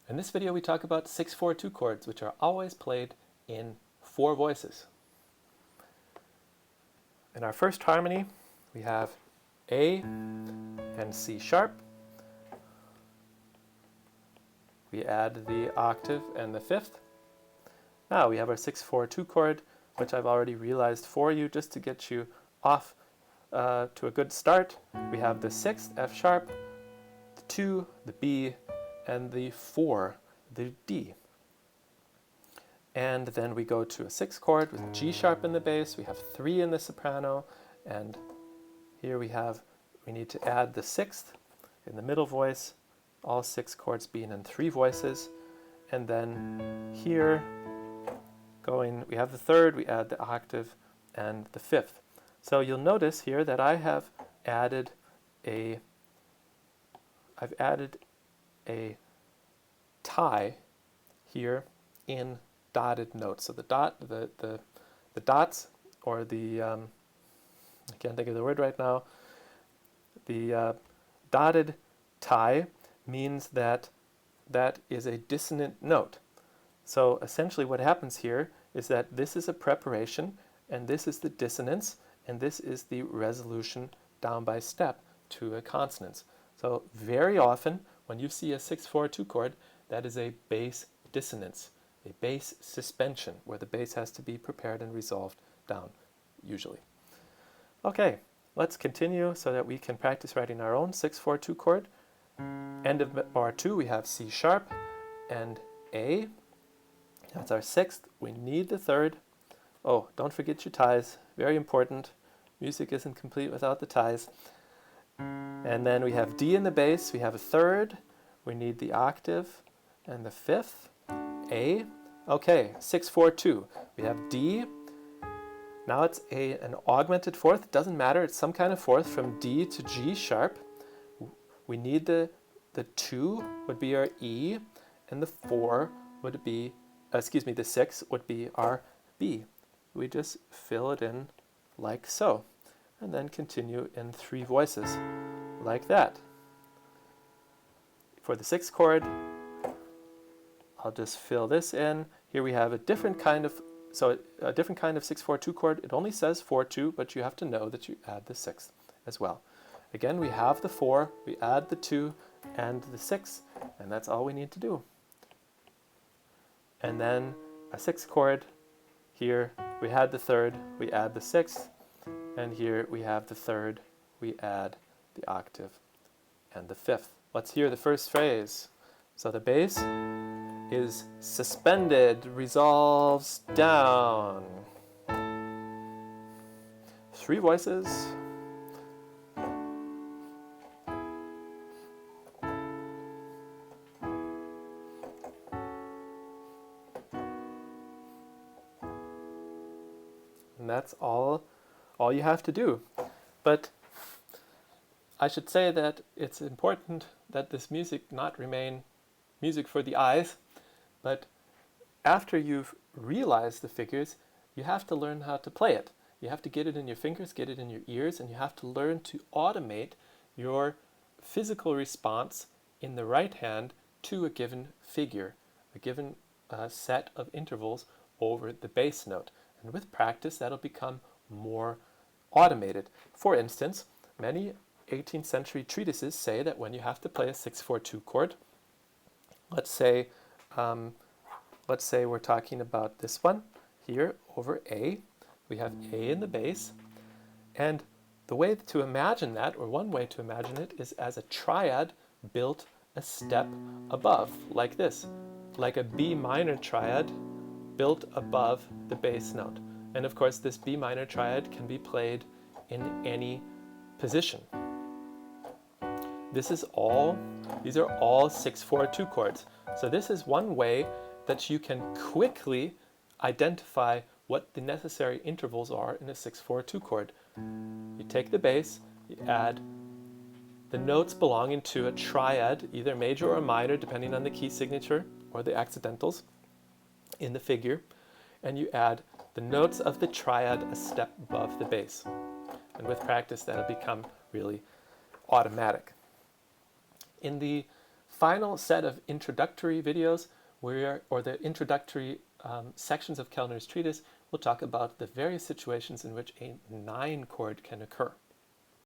In this video we talk about 6/4/2 chords, which are always played in 4 voices. In our first harmony we have A and C sharp. We add the octave and the fifth. Now we have our 6/4/2 chord, which I've already realized for you just to get you off to a good start. We have the 6th, F sharp, the 2, the B, and the 4, the D. And then we go to a 6th chord with G sharp in the bass. We have 3 in the soprano, and here we need to add the 6th in the middle voice, all 6 chords being in 3 voices. And then here we have the 3rd, we add the octave and the 5th. So you'll notice here that I've added a tie here in dotted notes. So the dots, or the I can't think of the word right now. The dotted tie means that is a dissonant note. So essentially what happens here is that this is a preparation, and this is the dissonance, and this is the resolution down by step to a consonance. So very often when you see a 6/4/2 chord, that is a bass dissonance, a bass suspension, where the bass has to be prepared and resolved down, usually. Okay, let's continue so that we can practice writing our own 6/4/2 chord. End of bar 2 we have C sharp and A. That's our 6th. We need the 3rd. Oh, don't forget your ties, very important. Music isn't complete without the ties. And then we have D in the bass, we have a 3rd, we need the octave and the 5th, A. Okay, 6/4/2. We have D. Now it's an augmented 4th, doesn't matter, it's some kind of 4th from D to G sharp. We need the 2 would be our E, and the 4 would be, the 6 would be our B. We just fill it in like so, and then continue in 3 voices, like that. For the 6th chord, I'll just fill this in. Here we have a different kind of 6/4/2 chord. It only says 4/2, but you have to know that you add the 6th as well. Again, we have the 4, we add the 2 and the 6, and that's all we need to do. And then a 6th chord. Here we had the 3rd, we add the 6th, and here we have the 3rd, we add the octave and the 5th. Let's hear the first phrase. So the bass is suspended, resolves down. 3 voices. And that's all you have to do. But I should say that it's important that this music not remain music for the eyes, but after you've realized the figures, you have to learn how to play it. You have to get it in your fingers, get it in your ears, and you have to learn to automate your physical response in the right hand to a given figure, a given set of intervals over the bass note. And with practice, that'll become more automated. For instance, many 18th century treatises say that when you have to play a 6/4/2 chord, let's say we're talking about this one here over A. We have A in the bass, and the way to imagine that, or one way to imagine it, is as a triad built a step above, like this, like a B minor triad built above the bass note. And of course this B minor triad can be played in any position. These are all 6/4/2 chords. So this is one way that you can quickly identify what the necessary intervals are in a 6/4/2 chord. You take the bass, you add the notes belonging to a triad, either major or minor, depending on the key signature or the accidentals in the figure, and you add the notes of the triad a step above the bass. And with practice that'll become really automatic. In the final set of introductory videos, or the introductory sections of Kellner's treatise, we'll talk about the various situations in which a 9 chord can occur.